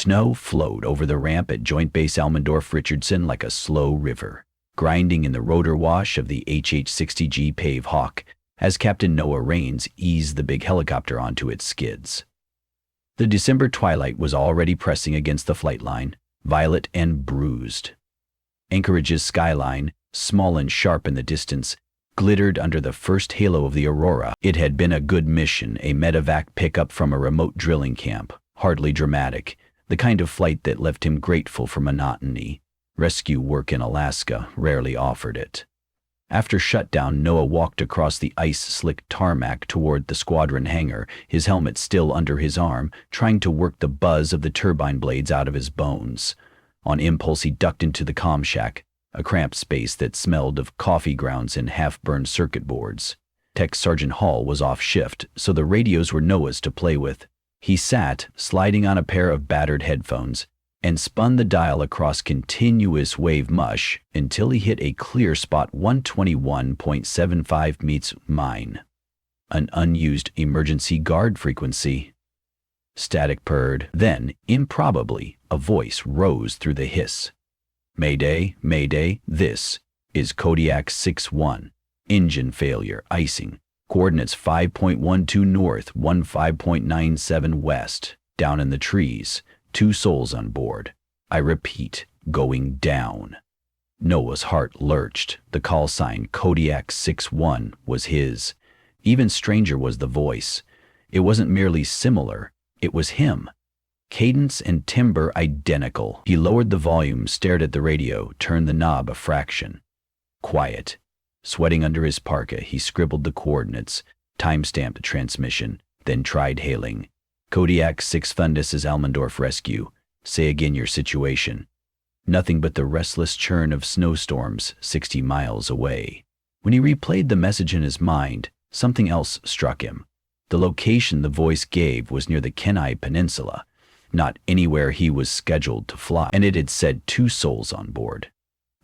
Snow flowed over the ramp at Joint Base Elmendorf-Richardson like a slow river, grinding in the rotor wash of the HH-60G Pave Hawk as Captain Noah Raines eased the big helicopter onto its skids. The December twilight was already pressing against the flight line, violet and bruised. Anchorage's skyline, small and sharp in the distance, glittered under the first halo of the aurora. It had been a good mission, a medevac pickup from a remote drilling camp, hardly dramatic, the kind of flight that left him grateful for monotony. Rescue work in Alaska rarely offered it. After shutdown, Noah walked across the ice-slicked tarmac toward the squadron hangar, his helmet still under his arm, trying to work the buzz of the turbine blades out of his bones. On impulse, he ducked into the comm shack, a cramped space that smelled of coffee grounds and half-burned circuit boards. Tech Sergeant Hall was off shift, so the radios were Noah's to play with. He sat, sliding on a pair of battered headphones, and spun the dial across continuous wave mush until he hit a clear spot 121.75 meets mine. An unused emergency guard frequency. Static purred. Then, improbably, a voice rose through the hiss. Mayday, Mayday, this is Kodiak 6-1. Engine failure, icing. Coordinates 5.12 north, 15.97 west. Down in the trees. 2 souls on board. I repeat, going down. Noah's heart lurched. The call sign Kodiak 6-1 was his. Even stranger was the voice. It wasn't merely similar, it was him. Cadence and timbre identical. He lowered the volume, stared at the radio, turned the knob a fraction. Quiet. Sweating under his parka, he scribbled the coordinates, time-stamped the transmission, then tried hailing. Kodiak 6 Thundus is Elmendorf Rescue. Say again your situation. Nothing but the restless churn of snowstorms 60 miles away. When he replayed the message in his mind, something else struck him. The location the voice gave was near the Kenai Peninsula, not anywhere he was scheduled to fly, and it had said 2 souls on board.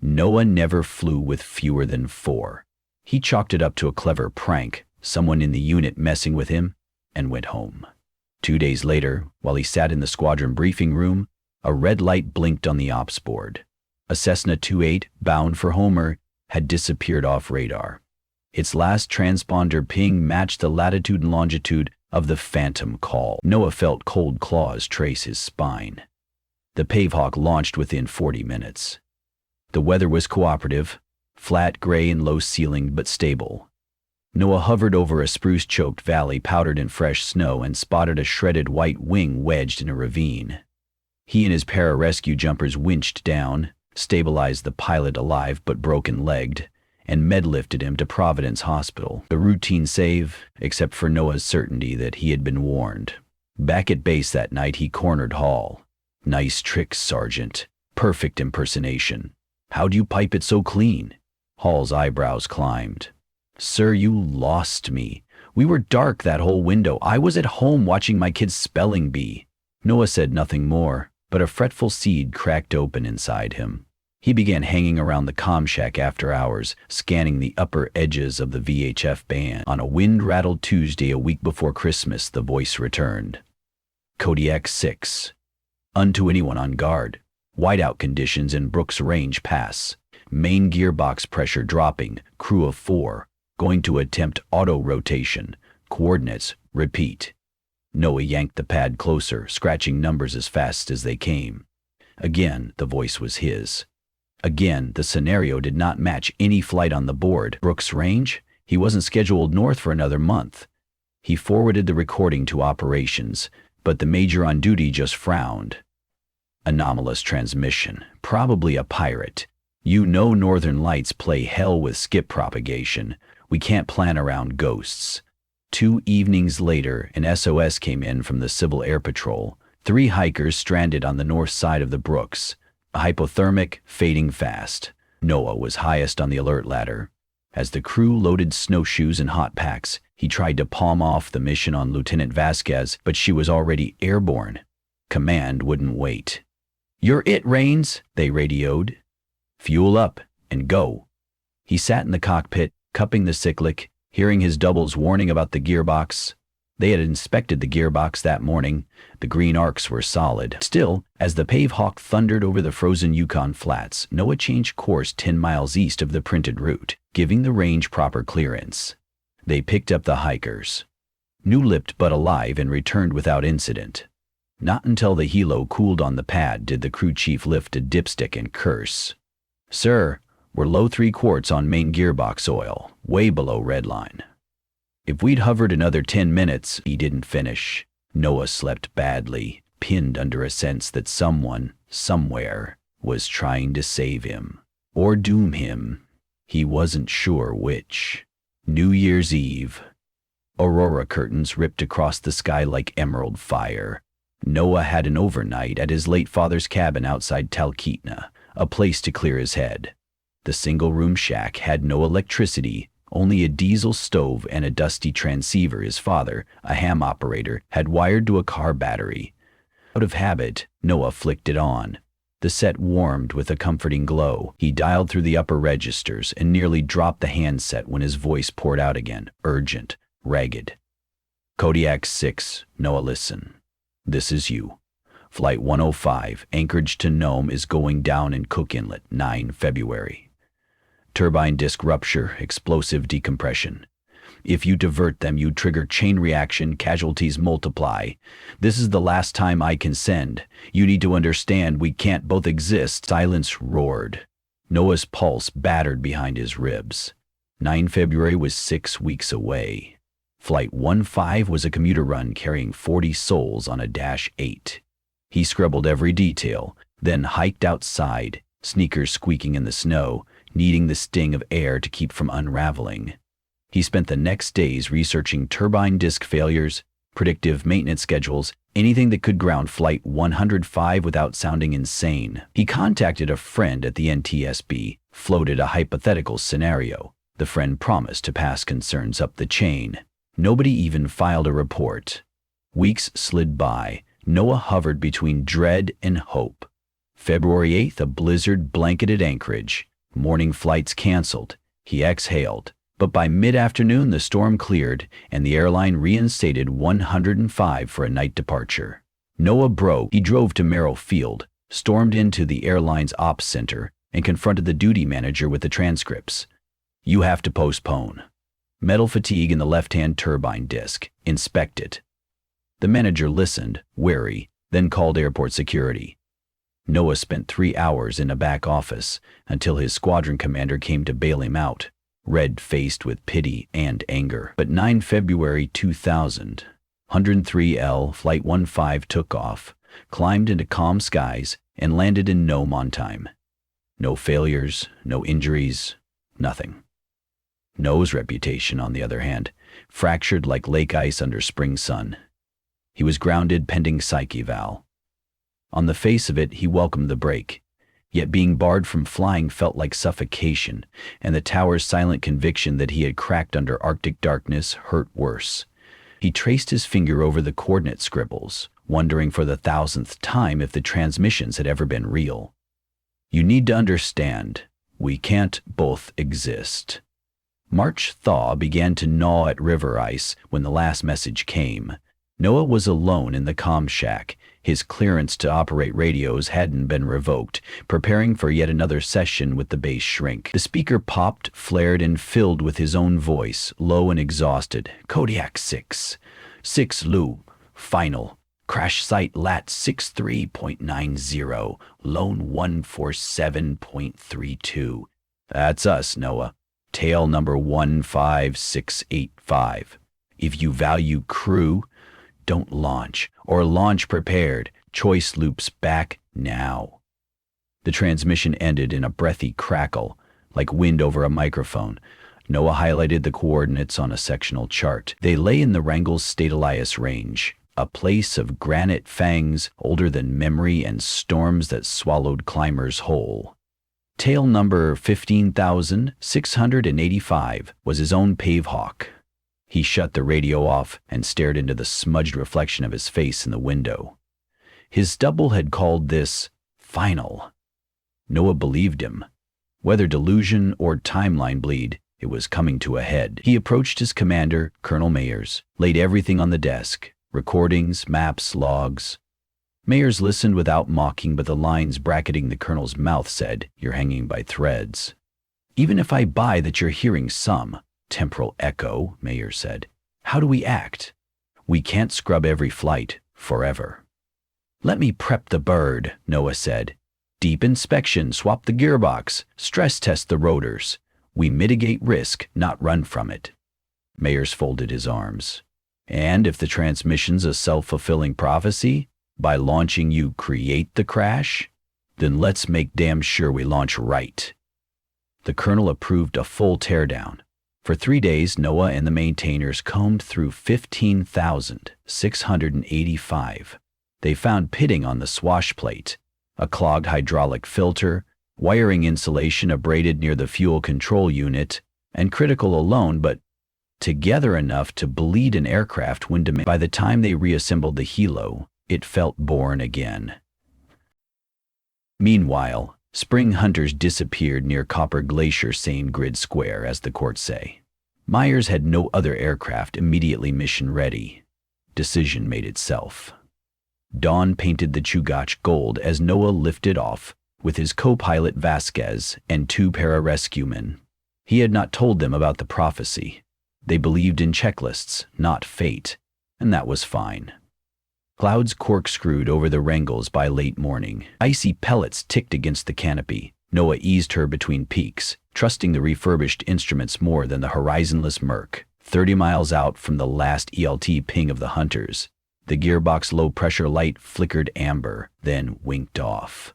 Noah never flew with fewer than 4. He chalked it up to a clever prank, someone in the unit messing with him, and went home. 2 days later, while he sat in the squadron briefing room, a red light blinked on the ops board. A Cessna 2-8, bound for Homer, had disappeared off radar. Its last transponder ping matched the latitude and longitude of the phantom call. Noah felt cold claws trace his spine. The Pavehawk launched within 40 minutes. The weather was cooperative, flat, gray, and low-ceilinged but stable. Noah hovered over a spruce-choked valley powdered in fresh snow and spotted a shredded white wing wedged in a ravine. He and his pararescue jumpers winched down, stabilized the pilot alive but broken-legged, and med-lifted him to Providence Hospital. The routine save, except for Noah's certainty that he had been warned. Back at base that night, he cornered Hall. "Nice trick, Sergeant. Perfect impersonation. How'd you pipe it so clean?" Hall's eyebrows climbed. "Sir, you lost me. We were dark that whole window. I was at home watching my kid's spelling bee." Noah said nothing more, but a fretful seed cracked open inside him. He began hanging around the comm shack after hours, scanning the upper edges of the VHF band. On a wind-rattled Tuesday a week before Christmas, the voice returned. Kodiak 6. Unto anyone on guard. Whiteout conditions in Brooks Range Pass. Main gearbox pressure dropping. Crew of 4. Going to attempt auto-rotation. Coordinates, repeat. Noah yanked the pad closer, scratching numbers as fast as they came. Again, the voice was his. Again, the scenario did not match any flight on the board. Brooks Range? He wasn't scheduled north for another month. He forwarded the recording to operations, but the major on duty just frowned. Anomalous transmission. Probably a pirate. You know Northern Lights play hell with skip propagation. We can't plan around ghosts. 2 evenings later, an SOS came in from the Civil Air Patrol. 3 hikers stranded on the north side of the Brooks. A hypothermic, fading fast. Noah was highest on the alert ladder. As the crew loaded snowshoes and hot packs, he tried to palm off the mission on Lieutenant Vasquez, but she was already airborne. Command wouldn't wait. "You're it, Raines," they radioed. "Fuel up and go." He sat in the cockpit, cupping the cyclic, hearing his doubles warning about the gearbox. They had inspected the gearbox that morning. The green arcs were solid. Still, as the Pavehawk thundered over the frozen Yukon flats, Noah changed course 10 miles east of the printed route, giving the range proper clearance. They picked up the hikers, new-lipped but alive, and returned without incident. Not until the helo cooled on the pad did the crew chief lift a dipstick and curse. "Sir, we're low 3 quarts on main gearbox oil, way below redline." If we'd hovered another 10 minutes, he didn't finish. Noah slept badly, pinned under a sense that someone, somewhere, was trying to save him. Or doom him. He wasn't sure which. New Year's Eve. Aurora curtains ripped across the sky like emerald fire. Noah had an overnight at his late father's cabin outside Talkeetna, a place to clear his head. The single-room shack had no electricity, only a diesel stove and a dusty transceiver his father, a ham operator, had wired to a car battery. Out of habit, Noah flicked it on. The set warmed with a comforting glow. He dialed through the upper registers and nearly dropped the handset when his voice poured out again, urgent, ragged. "Kodiak 6, Noah, listen. This is you. Flight 105, Anchorage to Nome, is going down in Cook Inlet, 9 February. Turbine disk rupture, explosive decompression. If you divert them, you trigger chain reaction, casualties multiply. This is the last time I can send. You need to understand we can't both exist." Silence roared. Noah's pulse battered behind his ribs. 9 February was 6 weeks away. Flight 15 was a commuter run carrying 40 souls on a Dash 8. He scribbled every detail, then hiked outside, sneakers squeaking in the snow, needing the sting of air to keep from unraveling. He spent the next days researching turbine disk failures, predictive maintenance schedules, anything that could ground Flight 105 without sounding insane. He contacted a friend at the NTSB, floated a hypothetical scenario. The friend promised to pass concerns up the chain. Nobody even filed a report. Weeks slid by. Noah hovered between dread and hope. February 8th, a blizzard blanketed Anchorage. Morning flights canceled. He exhaled. But by mid-afternoon, the storm cleared, and the airline reinstated 105 for a night departure. Noah broke. He drove to Merrill Field, stormed into the airline's ops center, and confronted the duty manager with the transcripts. "You have to postpone. Metal fatigue in the left-hand turbine disk. Inspect it." The manager listened, wary, then called airport security. Noah spent 3 hours in a back office until his squadron commander came to bail him out, red-faced with pity and anger. But 9 February 2000, 103L Flight 15 took off, climbed into calm skies, and landed in Nome on time. No failures, no injuries, nothing. Noah's reputation, on the other hand, fractured like lake ice under spring sun. He was grounded pending psych eval. On the face of it, he welcomed the break. Yet being barred from flying felt like suffocation, and the tower's silent conviction that he had cracked under Arctic darkness hurt worse. He traced his finger over the coordinate scribbles, wondering for the 1,000th time if the transmissions had ever been real. "You need to understand, we can't both exist." March thaw began to gnaw at river ice when the last message came. Noah was alone in the comm shack. His clearance to operate radios hadn't been revoked, preparing for yet another session with the base shrink. The speaker popped, flared, and filled with his own voice, low and exhausted. "Kodiak 6. 6 Lu. Final. Crash site lat 63.90. Lone 147.32. That's us, Noah. Tail number 15685. If you value crew, don't launch, or launch prepared. Choice loops back now." The transmission ended in a breathy crackle, like wind over a microphone. Noah highlighted the coordinates on a sectional chart. They lay in the Wrangell's State Elias Range, a place of granite fangs older than memory and storms that swallowed climbers whole. Tail number 15,685 was his own Pavehawk. He shut the radio off and stared into the smudged reflection of his face in the window. His double had called this final. Noah believed him. Whether delusion or timeline bleed, It was coming to a head. He approached his commander, Colonel Mayers, laid everything on the desk, recordings, maps, logs. Mayers listened without mocking, but the lines bracketing the colonel's mouth said, "You're hanging by threads." "Even if I buy that you're hearing some temporal echo," Mayers said, "how do we act? We can't scrub every flight forever." "Let me prep the bird," Noah said. "Deep inspection, swap the gearbox, stress test the rotors. We mitigate risk, not run from it." Mayers folded his arms. "And if the transmission's a self-fulfilling prophecy, by launching you create the crash? Then let's make damn sure we launch right." The colonel approved a full teardown. For 3 days, Noah and the maintainers combed through 15,685. They found pitting on the swash plate, a clogged hydraulic filter, wiring insulation abraded near the fuel control unit, and critical alone, but together enough to bleed an aircraft when demanded. By the time they reassembled the helo, it felt born again. Meanwhile, spring hunters disappeared near Copper Glacier Sane Grid Square, as the courts say. Myers had no other aircraft immediately mission-ready. Decision made itself. Dawn painted the Chugach gold as Noah lifted off, with his co-pilot Vasquez and 2 para-rescuemen. He had not told them about the prophecy. They believed in checklists, not fate, and that was fine. Clouds corkscrewed over the Wrangles by late morning. Icy pellets ticked against the canopy. Noah eased her between peaks, trusting the refurbished instruments more than the horizonless murk. 30 miles out from the last ELT ping of the hunters, the gearbox low-pressure light flickered amber, then winked off.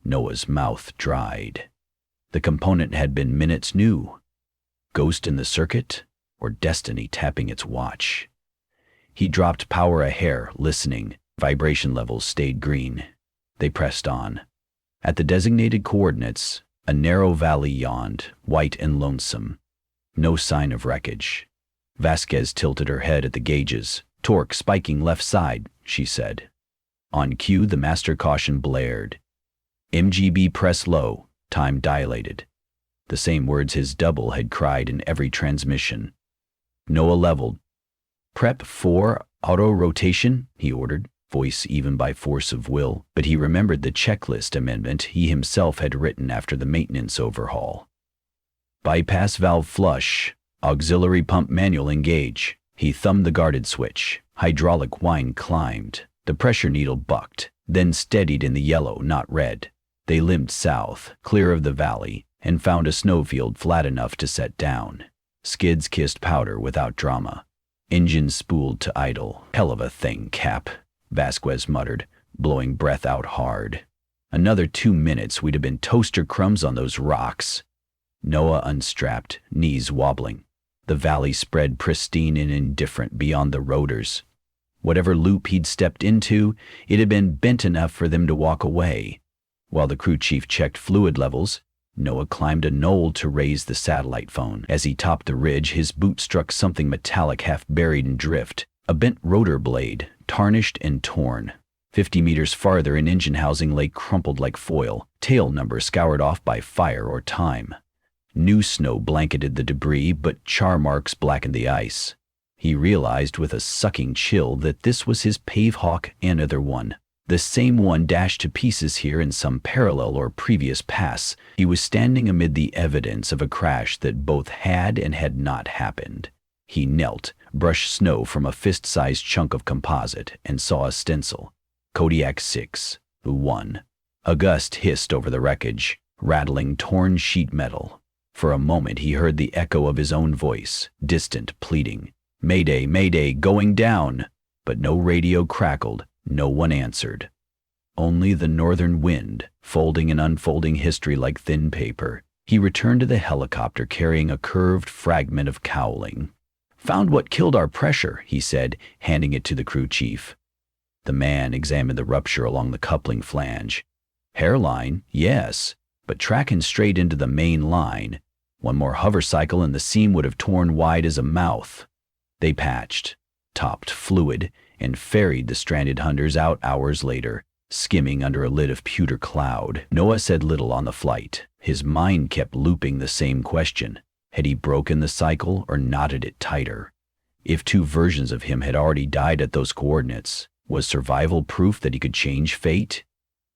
Noah's mouth dried. The component had been minutes new. Ghost in the circuit, or destiny tapping its watch? He dropped power a hair, listening. Vibration levels stayed green. They pressed on. At the designated coordinates, a narrow valley yawned, white and lonesome. No sign of wreckage. Vasquez tilted her head at the gauges. "Torque spiking left side," she said. On cue, the master caution blared. "MGB press low," time dilated. The same words his double had cried in every transmission. Noah leveled. "Prep 4, auto rotation," he ordered, voice even by force of will, but he remembered the checklist amendment he himself had written after the maintenance overhaul. "Bypass valve flush, auxiliary pump manual engage." He thumbed the guarded switch. Hydraulic whine climbed. The pressure needle bucked, then steadied in the yellow, not red. They limped south, clear of the valley, and found a snowfield flat enough to set down. Skids kissed powder without drama. Engines spooled to idle. "Hell of a thing, Cap," Vasquez muttered, blowing breath out hard. "Another 2 minutes, we'd have been toaster crumbs on those rocks." Noah unstrapped, knees wobbling. The valley spread pristine and indifferent beyond the rotors. Whatever loop he'd stepped into, it had been bent enough for them to walk away. While the crew chief checked fluid levels, Noah climbed a knoll to raise the satellite phone. As he topped the ridge, his boot struck something metallic half buried in drift, a bent rotor blade, tarnished and torn. 50 meters farther, an engine housing lay crumpled like foil, tail number scoured off by fire or time. New snow blanketed the debris, but char marks blackened the ice. He realized with a sucking chill that this was his Pavehawk, another one. The same one dashed to pieces here in some parallel or previous pass. He was standing amid the evidence of a crash that both had and had not happened. He knelt, brushed snow from a fist-sized chunk of composite, and saw a stencil. Kodiak 6-1. A gust hissed over the wreckage, rattling torn sheet metal. For a moment he heard the echo of his own voice, distant, pleading. "Mayday, mayday, going down!" But no radio crackled, no one answered. Only the northern wind, folding and unfolding history like thin paper. He returned to the helicopter carrying a curved fragment of cowling. "Found what killed our pressure," he said, handing it to the crew chief. The man examined the rupture along the coupling flange. "Hairline, yes, but tracking straight into the main line. One more hover cycle and the seam would have torn wide as a mouth." They patched, topped fluid, and ferried the stranded hunters out hours later, skimming under a lid of pewter cloud. Noah said little on the flight. His mind kept looping the same question. Had he broken the cycle or knotted it tighter? If two versions of him had already died at those coordinates, was survival proof that he could change fate?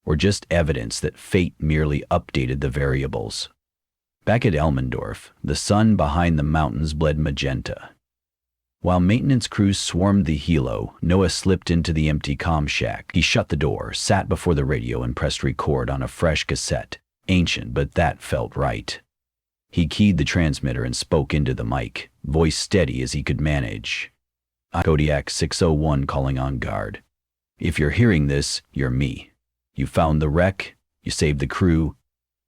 Or just evidence that fate merely updated the variables? Back at Elmendorf, the sun behind the mountains bled magenta. While maintenance crews swarmed the helo, Noah slipped into the empty comm shack. He shut the door, sat before the radio, and pressed record on a fresh cassette. Ancient, but that felt right. He keyed the transmitter and spoke into the mic, voice steady as he could manage. Kodiak 601 calling on guard. If you're hearing this, you're me. You found the wreck, you saved the crew.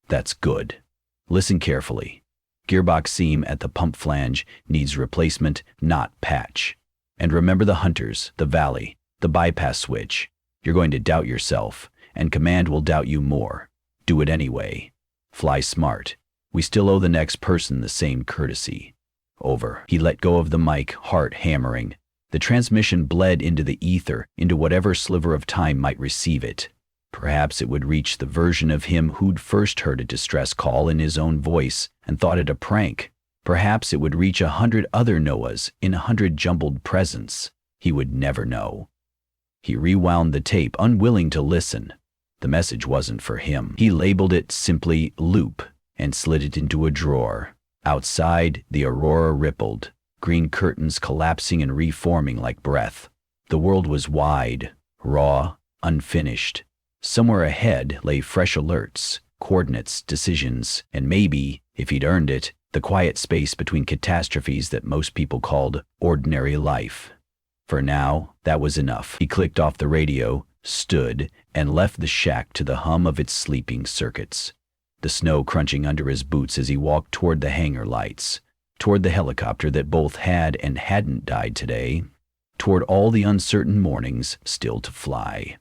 That's good. Listen carefully. Gearbox seam at the pump flange needs replacement, not patch. And remember the hunters, the valley, the bypass switch. You're going to doubt yourself, and command will doubt you more. Do it anyway. Fly smart. We still owe the next person the same courtesy. Over. He let go of the mic, heart hammering. The transmission bled into the ether, into whatever sliver of time might receive it. Perhaps it would reach the version of him who'd first heard a distress call in his own voice and thought it a prank. Perhaps it would reach 100 other Noahs in 100 jumbled presents. He would never know. He rewound the tape, unwilling to listen. The message wasn't for him. He labeled it simply Loop and slid it into a drawer. Outside, the aurora rippled, green curtains collapsing and reforming like breath. The world was wide, raw, unfinished. Somewhere ahead lay fresh alerts, coordinates, decisions, and maybe, if he'd earned it, the quiet space between catastrophes that most people called ordinary life. For now, that was enough. He clicked off the radio, stood, and left the shack to the hum of its sleeping circuits. The snow crunching under his boots as he walked toward the hangar lights, toward the helicopter that both had and hadn't died today, toward all the uncertain mornings still to fly.